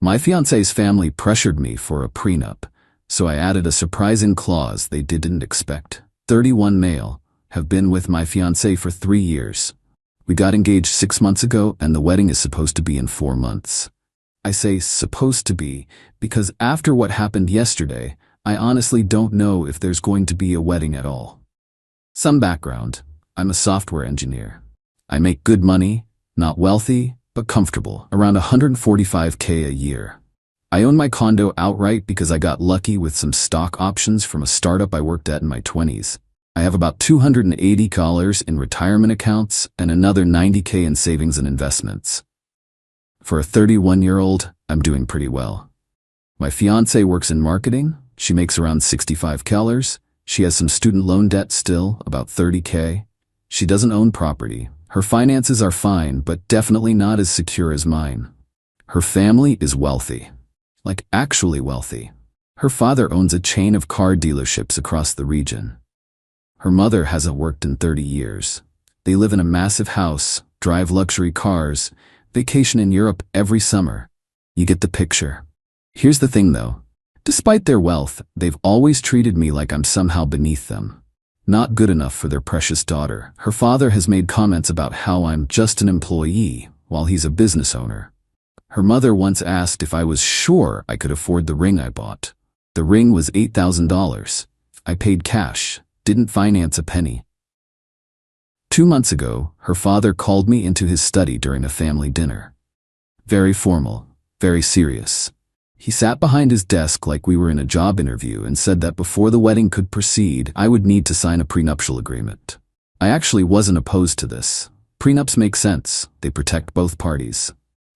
My fiancé's family pressured me for a prenup, so I added a surprising clause they didn't expect. 31 male, have been with my fiancé for 3 years. We got engaged 6 months ago and the wedding is supposed to be in 4 months. I say supposed to be because after what happened yesterday, I honestly don't know if there's going to be a wedding at all. Some background. I'm a software engineer. I make good money, not wealthy, but comfortable, around $145K a year. I own my condo outright because I got lucky with some stock options from a startup I worked at in my 20s. I have about $280 in retirement accounts and another $90K in savings and investments. For a 31-year-old, I'm doing pretty well. My fiancé works in marketing. She makes around $65K. She has some student loan debt still, about $30K. She doesn't own property. Her finances are fine, but definitely not as secure as mine. Her family is wealthy. Like actually wealthy. Her father owns a chain of car dealerships across the region. Her mother hasn't worked in 30 years. They live in a massive house, drive luxury cars, vacation in Europe every summer. You get the picture. Here's the thing though. Despite their wealth, they've always treated me like I'm somehow beneath them. Not good enough for their precious daughter. Her father has made comments about how I'm just an employee, while he's a business owner. Her mother once asked if I was sure I could afford the ring I bought. The ring was $8,000. I paid cash, didn't finance a penny. 2 months ago, her father called me into his study during a family dinner. Very formal, very serious. He sat behind his desk like we were in a job interview and said that before the wedding could proceed, I would need to sign a prenuptial agreement. I actually wasn't opposed to this. Prenups make sense. They protect both parties.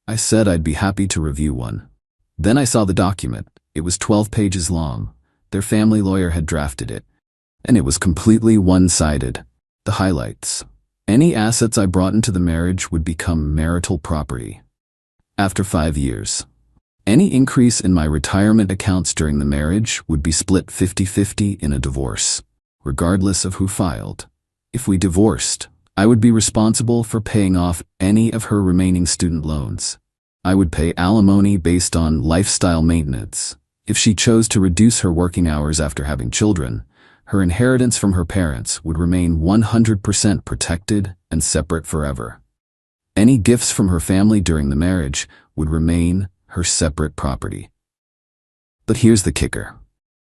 I said I'd be happy to review one. Then I saw the document. It was 12 pages long. Their family lawyer had drafted it. And it was completely one-sided. The highlights. Any assets I brought into the marriage would become marital property. After 5 years. Any increase in my retirement accounts during the marriage would be split 50-50 in a divorce, regardless of who filed. If we divorced, I would be responsible for paying off any of her remaining student loans. I would pay alimony based on lifestyle maintenance. If she chose to reduce her working hours after having children, her inheritance from her parents would remain 100% protected and separate forever. Any gifts from her family during the marriage would remain her separate property. But here's the kicker.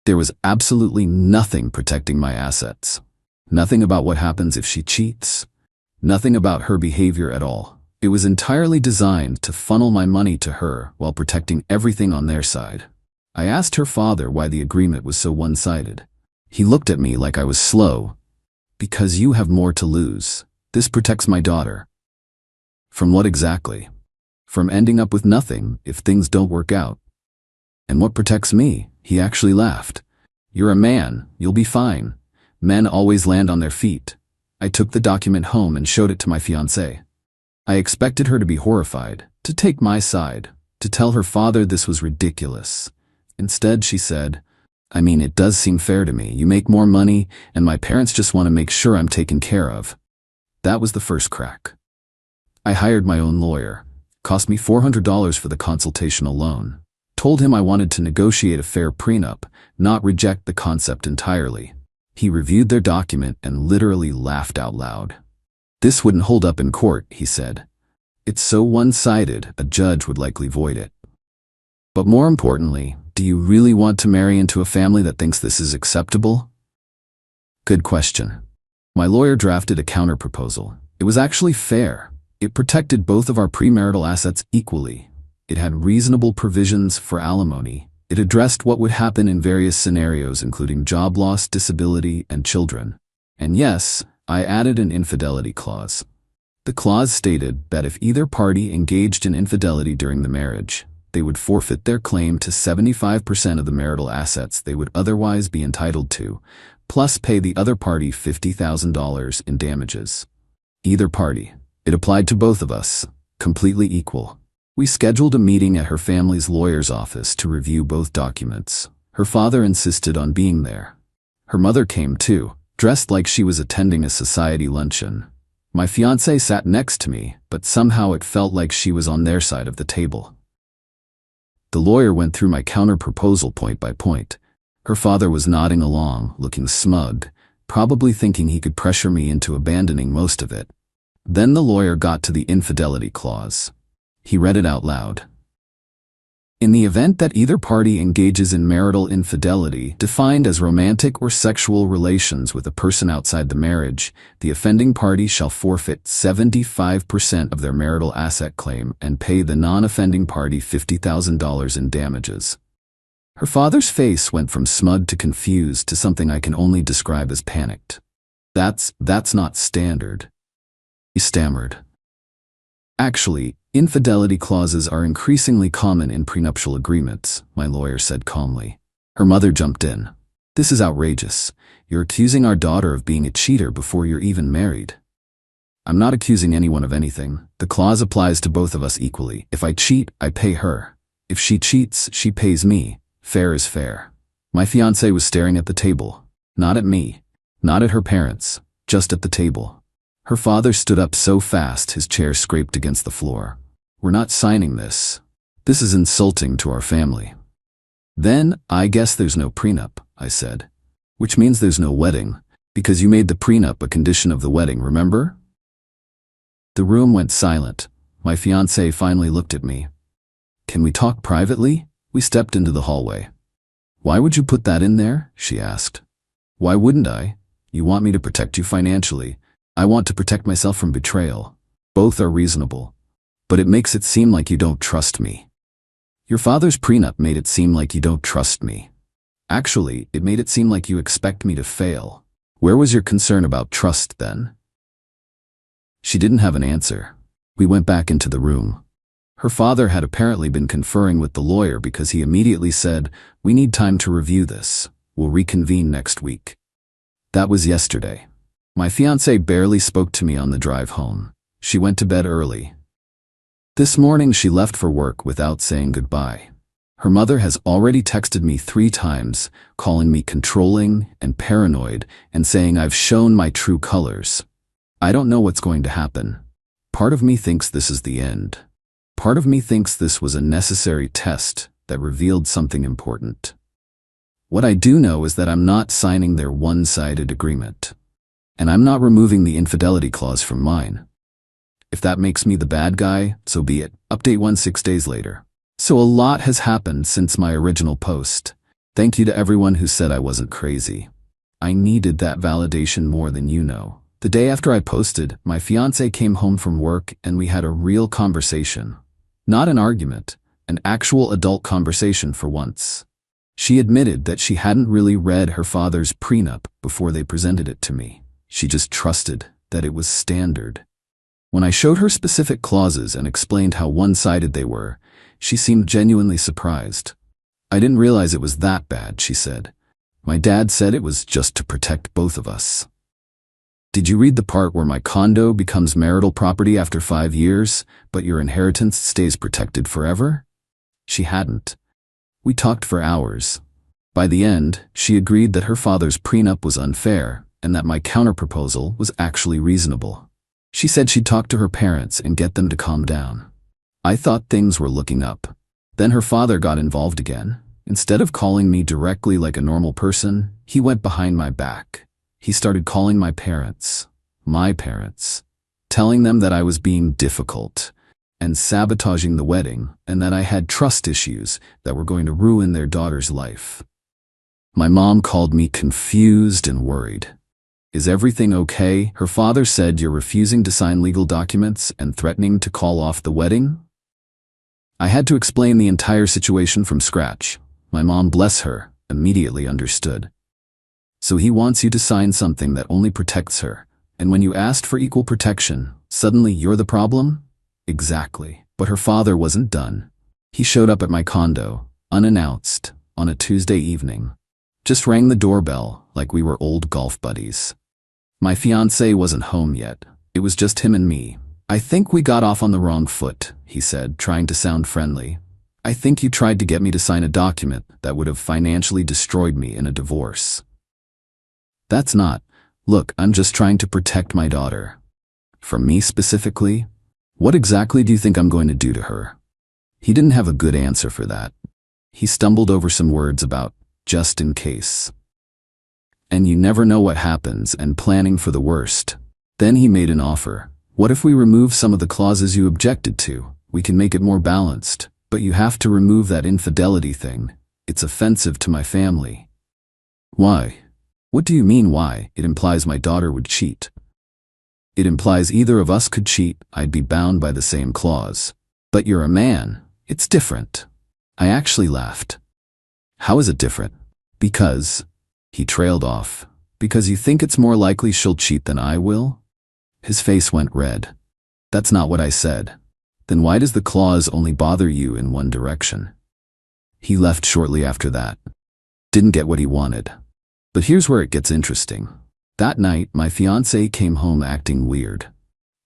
There was absolutely nothing protecting my assets. Nothing about what happens if she cheats. Nothing about her behavior at all. It was entirely designed to funnel my money to her while protecting everything on their side. I asked her father why the agreement was so one-sided. He looked at me like I was slow. Because you have more to lose. This protects my daughter. From what exactly? From ending up with nothing if things don't work out. And what protects me? He actually laughed. You're a man, you'll be fine. Men always land on their feet. I took the document home and showed it to my fiancée. I expected her to be horrified, to take my side, to tell her father this was ridiculous. Instead, she said, I mean, it does seem fair to me. You make more money, and my parents just want to make sure I'm taken care of. That was the first crack. I hired my own lawyer. Cost me $400 for the consultation alone. Told him I wanted to negotiate a fair prenup, not reject the concept entirely. He reviewed their document and literally laughed out loud. This wouldn't hold up in court, he said. It's so one-sided, a judge would likely void it. But more importantly, do you really want to marry into a family that thinks this is acceptable? Good question. My lawyer drafted a counterproposal. It was actually fair. It protected both of our premarital assets equally. It had reasonable provisions for alimony. It addressed what would happen in various scenarios, including job loss, disability, and children. And yes, I added an infidelity clause. The clause stated that if either party engaged in infidelity during the marriage, they would forfeit their claim to 75% of the marital assets they would otherwise be entitled to, plus pay the other party $50,000 in damages. Either party. It applied to both of us, completely equal. We scheduled a meeting at her family's lawyer's office to review both documents. Her father insisted on being there. Her mother came too, dressed like she was attending a society luncheon. My fiancée sat next to me, but somehow it felt like she was on their side of the table. The lawyer went through my counter-proposal point by point. Her father was nodding along, looking smug, probably thinking he could pressure me into abandoning most of it. Then the lawyer got to the infidelity clause. He read it out loud. In the event that either party engages in marital infidelity, defined as romantic or sexual relations with a person outside the marriage, the offending party shall forfeit 75% of their marital asset claim and pay the non-offending party $50,000 in damages. Her father's face went from smug to confused to something I can only describe as panicked. That's not standard," he stammered. "Actually, infidelity clauses are increasingly common in prenuptial agreements," my lawyer said calmly. Her mother jumped in. "This is outrageous. You're accusing our daughter of being a cheater before you're even married." "I'm not accusing anyone of anything. The clause applies to both of us equally. If I cheat, I pay her. If she cheats, she pays me. Fair is fair." My fiancée was staring at the table. Not at me. Not at her parents. Just at the table. Her father stood up so fast his chair scraped against the floor. "We're not signing this. This is insulting to our family." "Then, I guess there's no prenup," I said. "Which means there's no wedding, because you made the prenup a condition of the wedding, remember?" The room went silent. My fiancée finally looked at me. "Can we talk privately?" We stepped into the hallway. "Why would you put that in there?" she asked. "Why wouldn't I? You want me to protect you financially. I want to protect myself from betrayal. Both are reasonable. But it makes it seem like you don't trust me." "Your father's prenup made it seem like you don't trust me. Actually, it made it seem like you expect me to fail. Where was your concern about trust then?" She didn't have an answer. We went back into the room. Her father had apparently been conferring with the lawyer because he immediately said, "We need time to review this. We'll reconvene next week." That was yesterday. My fiancée barely spoke to me on the drive home. She went to bed early. This morning she left for work without saying goodbye. Her mother has already texted me 3 times, calling me controlling and paranoid and saying I've shown my true colors. I don't know what's going to happen. Part of me thinks this is the end. Part of me thinks this was a necessary test that revealed something important. What I do know is that I'm not signing their one-sided agreement. And I'm not removing the infidelity clause from mine. If that makes me the bad guy, so be it. Update 6 days later. So a lot has happened since my original post. Thank you to everyone who said I wasn't crazy. I needed that validation more than you know. The day after I posted, my fiancé came home from work and we had a real conversation. Not an argument, an actual adult conversation for once. She admitted that she hadn't really read her father's prenup before they presented it to me. She just trusted that it was standard. When I showed her specific clauses and explained how one-sided they were, she seemed genuinely surprised. "I didn't realize it was that bad," she said. "My dad said it was just to protect both of us." "Did you read the part where my condo becomes marital property after 5 years, but your inheritance stays protected forever?" She hadn't. We talked for hours. By the end, she agreed that her father's prenup was unfair and that my counterproposal was actually reasonable. She said she'd talk to her parents and get them to calm down. I thought things were looking up. Then her father got involved again. Instead of calling me directly like a normal person, he went behind my back. He started calling my parents, telling them that I was being difficult and sabotaging the wedding and that I had trust issues that were going to ruin their daughter's life. My mom called me confused and worried. "Is everything okay?" Her father said, "You're refusing to sign legal documents and threatening to call off the wedding?" I had to explain the entire situation from scratch. My mom, bless her, immediately understood. "So he wants you to sign something that only protects her, and when you asked for equal protection, suddenly you're the problem?" Exactly. But her father wasn't done. He showed up at my condo, unannounced, on a Tuesday evening. Just rang the doorbell like we were old golf buddies. My fiancé wasn't home yet. It was just him and me. "I think we got off on the wrong foot," he said, trying to sound friendly. "I think you tried to get me to sign a document that would have financially destroyed me in a divorce." "That's not. Look, I'm just trying to protect my daughter." "From me specifically? What exactly do you think I'm going to do to her?" He didn't have a good answer for that. He stumbled over some words about just in case. And you never know what happens, and planning for the worst. Then he made an offer. What if we remove some of the clauses you objected to? We can make it more balanced, but you have to remove that infidelity thing. It's offensive to my family. Why? What do you mean why? It implies my daughter would cheat. It implies either of us could cheat. I'd be bound by the same clause. But you're a man. It's different. I actually laughed. How is it different? Because, he trailed off, because you think it's more likely she'll cheat than I will? His face went red. That's not what I said. Then why does the clause only bother you in one direction? He left shortly after that. Didn't get what he wanted. But here's where it gets interesting. That night, my fiancée came home acting weird.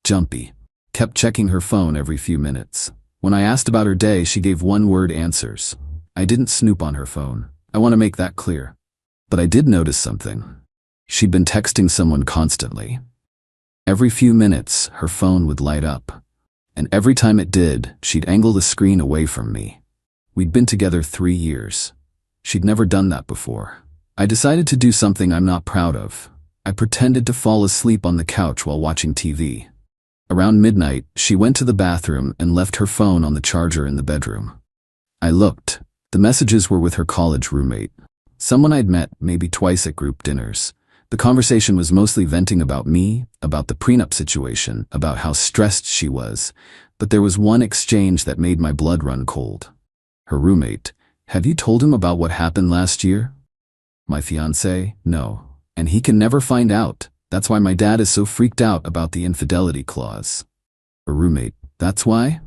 Jumpy. Kept checking her phone every few minutes. When I asked about her day, she gave one-word answers. I didn't snoop on her phone. I want to make that clear. But I did notice something. She'd been texting someone constantly. Every few minutes, her phone would light up. And every time it did, she'd angle the screen away from me. We'd been together 3 years. She'd never done that before. I decided to do something I'm not proud of. I pretended to fall asleep on the couch while watching TV. Around midnight, she went to the bathroom and left her phone on the charger in the bedroom. I looked. The messages were with her college roommate. Someone I'd met maybe twice at group dinners. The conversation was mostly venting about me, about the prenup situation, about how stressed she was. But there was one exchange that made my blood run cold. Her roommate, "Have you told him about what happened last year?" My fiancé, "No. And he can never find out. That's why my dad is so freaked out about the infidelity clause." Her roommate, "That's why?"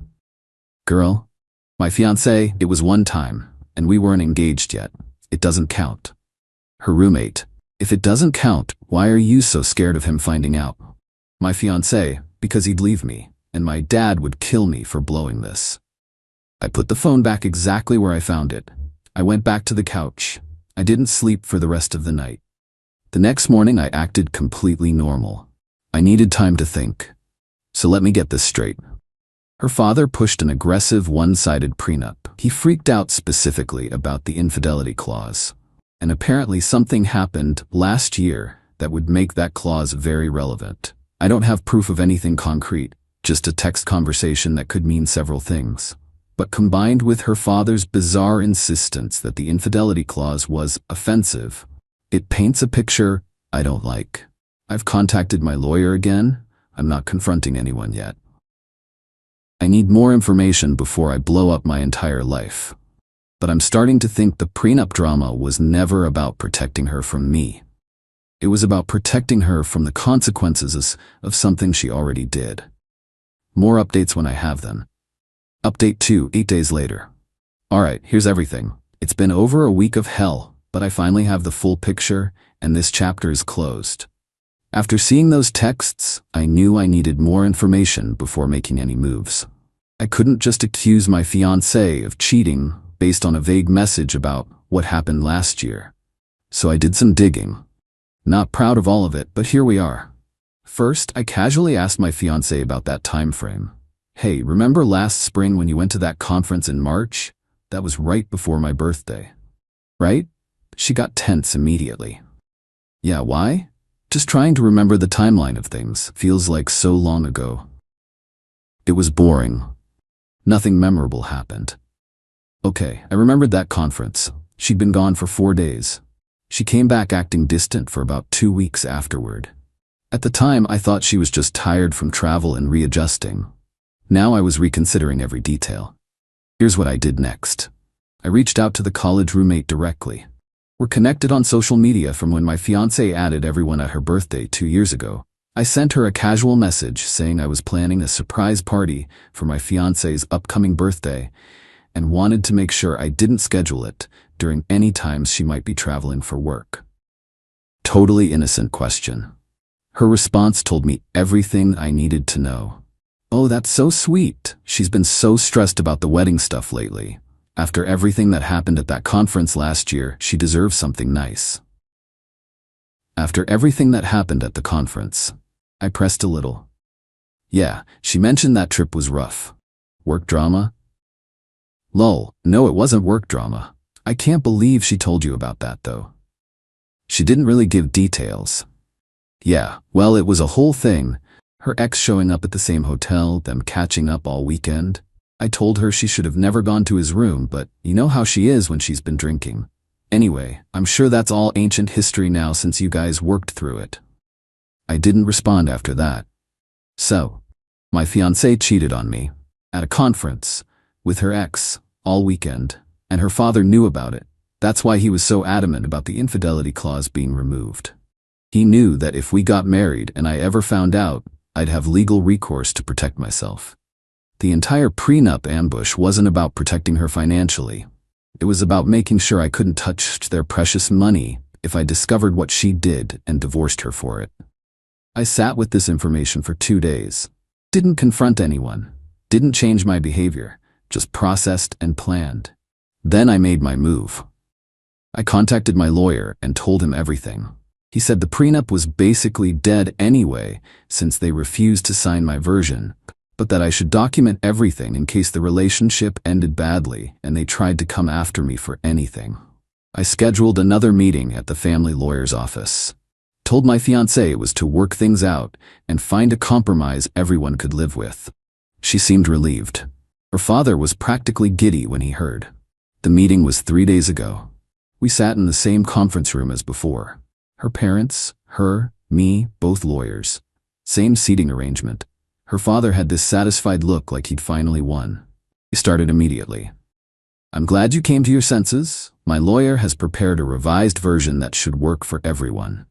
Girl, my fiancé, "It was one time, and we weren't engaged yet. It doesn't count." Her roommate, "If it doesn't count, why are you so scared of him finding out?" My fiancé, "Because he'd leave me, and my dad would kill me for blowing this." I put the phone back exactly where I found it. I went back to the couch. I didn't sleep for the rest of the night. The next morning I acted completely normal. I needed time to think. So let me get this straight. Her father pushed an aggressive one-sided prenup. He freaked out specifically about the infidelity clause. And apparently something happened last year that would make that clause very relevant. I don't have proof of anything concrete, just a text conversation that could mean several things. But combined with her father's bizarre insistence that the infidelity clause was offensive, it paints a picture I don't like. I've contacted my lawyer again. I'm not confronting anyone yet. I need more information before I blow up my entire life. But I'm starting to think the prenup drama was never about protecting her from me. It was about protecting her from the consequences of something she already did. More updates when I have them. Update 2, 8 days later. Alright, here's everything. It's been over a week of hell, but I finally have the full picture, and this chapter is closed. After seeing those texts, I knew I needed more information before making any moves. I couldn't just accuse my fiancé of cheating based on a vague message about what happened last year. So I did some digging. Not proud of all of it, but here we are. First, I casually asked my fiancé about that time frame. "Hey, remember last spring when you went to that conference in March? That was right before my birthday. Right?" She got tense immediately. "Yeah, why?" "Just trying to remember the timeline of things. Feels like so long ago." It was boring. Nothing memorable happened. Okay, I remembered that conference. She'd been gone for 4 days. She came back acting distant for about 2 weeks afterward. At the time, I thought she was just tired from travel and readjusting. Now I was reconsidering every detail. Here's what I did next. I reached out to the college roommate directly. We're connected on social media from when my fiancé added everyone at her birthday 2 years ago. I sent her a casual message saying I was planning a surprise party for my fiancé's upcoming birthday and wanted to make sure I didn't schedule it during any times she might be traveling for work. Totally innocent question. Her response told me everything I needed to know. "Oh, that's so sweet. She's been so stressed about the wedding stuff lately. After everything that happened at that conference last year, she deserves something nice." After everything that happened at the conference, I pressed a little. "Yeah, she mentioned that trip was rough. Work drama?" Lol, no, it wasn't work drama. I can't believe she told you about that though. She didn't really give details. Yeah, well, it was a whole thing. Her ex showing up at the same hotel, them catching up all weekend. I told her she should have never gone to his room, but you know how she is when she's been drinking. Anyway, I'm sure that's all ancient history now since you guys worked through it. I didn't respond after that. So, my fiancée cheated on me, at a conference, with her ex, all weekend, and her father knew about it. That's why he was so adamant about the infidelity clause being removed. He knew that if we got married and I ever found out, I'd have legal recourse to protect myself. The entire prenup ambush wasn't about protecting her financially. It was about making sure I couldn't touch their precious money if I discovered what she did and divorced her for it. I sat with this information for 2 days. Didn't confront anyone. Didn't change my behavior. Just processed and planned. Then I made my move. I contacted my lawyer and told him everything. He said the prenup was basically dead anyway, since they refused to sign my version, but that I should document everything in case the relationship ended badly and they tried to come after me for anything. I scheduled another meeting at the family lawyer's office. Told my fiancée it was to work things out and find a compromise everyone could live with. She seemed relieved. Her father was practically giddy when he heard. The meeting was 3 days ago. We sat in the same conference room as before. Her parents, her, me, both lawyers. Same seating arrangement. Her father had this satisfied look like he'd finally won. He started immediately. I'm glad you came to your senses. My lawyer has prepared a revised version that should work for everyone.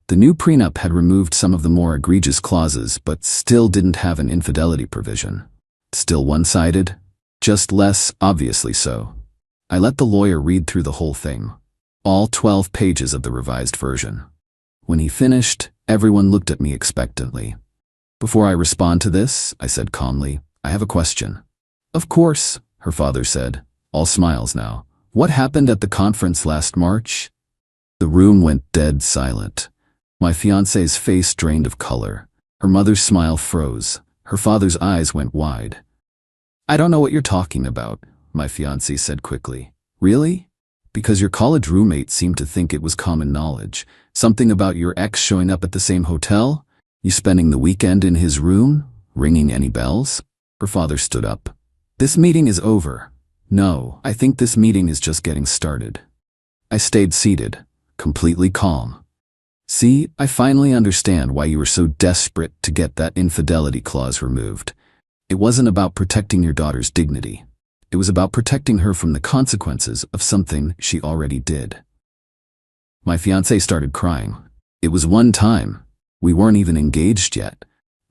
The new prenup had removed some of the more egregious clauses, but still didn't have an infidelity provision. Still one-sided? Just less obviously so. I let the lawyer read through the whole thing. All 12 pages of the revised version. When he finished, everyone looked at me expectantly. Before I respond to this, I said calmly, I have a question. Of course, her father said, all smiles now. What happened at the conference last March? The room went dead silent. My fiancée's face drained of color. Her mother's smile froze. Her father's eyes went wide. I don't know what you're talking about, my fiancée said quickly. Really? Because your college roommate seemed to think it was common knowledge. Something about your ex showing up at the same hotel? You spending the weekend in his room? Ringing any bells? Her father stood up. This meeting is over. No, I think this meeting is just getting started. I stayed seated, completely calm. See, I finally understand why you were so desperate to get that infidelity clause removed. It wasn't about protecting your daughter's dignity. It was about protecting her from the consequences of something she already did. My fiancée started crying. It was one time. We weren't even engaged yet.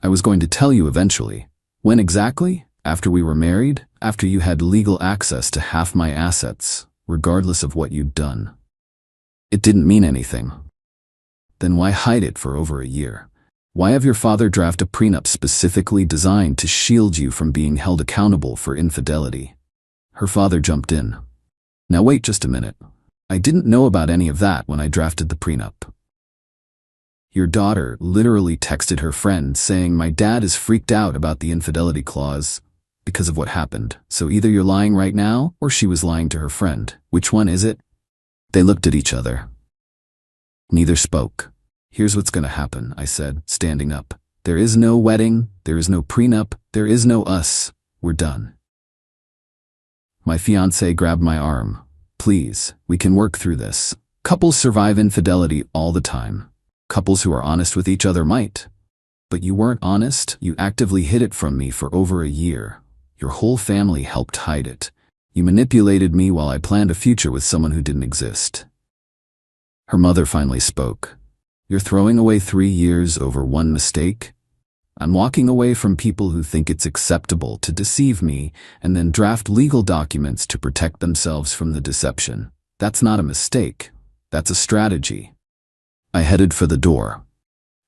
I was going to tell you eventually. When exactly? After we were married? After you had legal access to half my assets, regardless of what you'd done. It didn't mean anything. Then why hide it for over a year? Why have your father draft a prenup specifically designed to shield you from being held accountable for infidelity? Her father jumped in. Now wait just a minute. I didn't know about any of that when I drafted the prenup. Your daughter literally texted her friend saying my dad is freaked out about the infidelity clause because of what happened. So either you're lying right now or she was lying to her friend. Which one is it? They looked at each other. Neither spoke. Here's what's gonna happen, I said, standing up. There is no wedding, there is no prenup, there is no us. We're done. My fiancée grabbed my arm. Please, we can work through this. Couples survive infidelity all the time. Couples who are honest with each other might. But you weren't honest, you actively hid it from me for over a year. Your whole family helped hide it. You manipulated me while I planned a future with someone who didn't exist. Her mother finally spoke. You're throwing away 3 years over one mistake? I'm walking away from people who think it's acceptable to deceive me and then draft legal documents to protect themselves from the deception. That's not a mistake. That's a strategy. I headed for the door.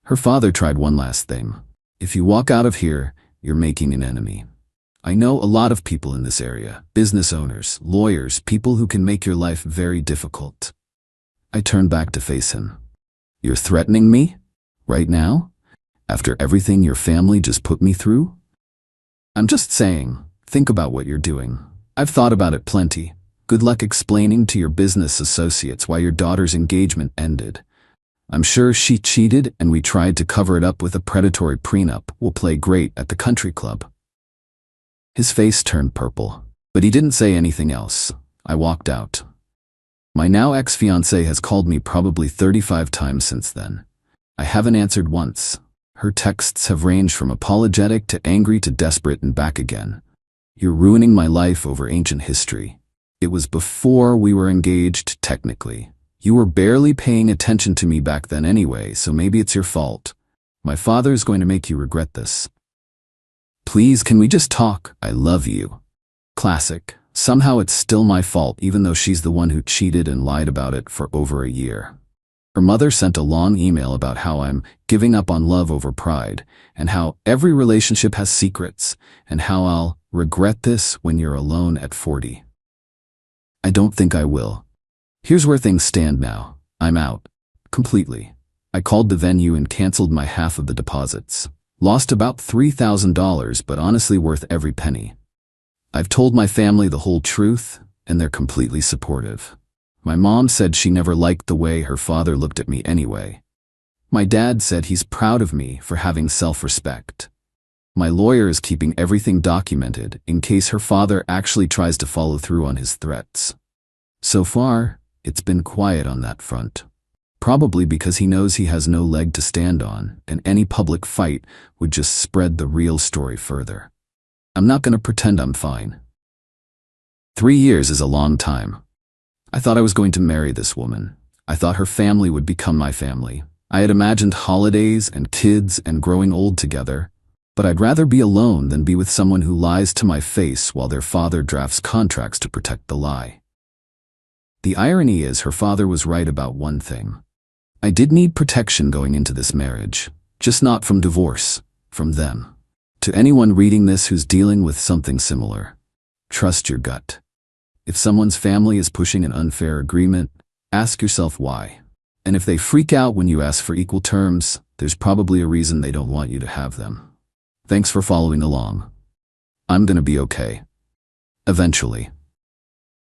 Her father tried one last thing. If you walk out of here, you're making an enemy. I know a lot of people in this area, business owners, lawyers, people who can make your life very difficult. I turned back to face him. You're threatening me? Right now? After everything your family just put me through? I'm just saying, think about what you're doing. I've thought about it plenty. Good luck explaining to your business associates why your daughter's engagement ended. I'm sure she cheated and we tried to cover it up with a predatory prenup. We'll play great at the country club." His face turned purple, but he didn't say anything else. I walked out. My now ex-fiancée has called me probably 35 times since then. I haven't answered once. Her texts have ranged from apologetic to angry to desperate and back again. "You're ruining my life over ancient history. It was before we were engaged, technically. You were barely paying attention to me back then anyway, so maybe it's your fault. My father's going to make you regret this. Please, can we just talk? I love you." Classic. Somehow it's still my fault, even though she's the one who cheated and lied about it for over a year. Her mother sent a long email about how I'm giving up on love over pride, and how every relationship has secrets, and how I'll regret this when you're alone at 40. I don't think I will. Here's where things stand now. I'm out. Completely. I called the venue and canceled my half of the deposits. Lost about $3,000, but honestly worth every penny. I've told my family the whole truth, and they're completely supportive. My mom said she never liked the way her father looked at me anyway. My dad said he's proud of me for having self-respect. My lawyer is keeping everything documented in case her father actually tries to follow through on his threats. So far, it's been quiet on that front. Probably because he knows he has no leg to stand on, and any public fight would just spread the real story further. I'm not going to pretend I'm fine. 3 years is a long time. I thought I was going to marry this woman. I thought her family would become my family. I had imagined holidays and kids and growing old together, but I'd rather be alone than be with someone who lies to my face while their father drafts contracts to protect the lie. The irony is her father was right about one thing. I did need protection going into this marriage, just not from divorce, from them. To anyone reading this who's dealing with something similar, trust your gut. If someone's family is pushing an unfair agreement, ask yourself why. And if they freak out when you ask for equal terms, there's probably a reason they don't want you to have them. Thanks for following along. I'm gonna be okay. Eventually.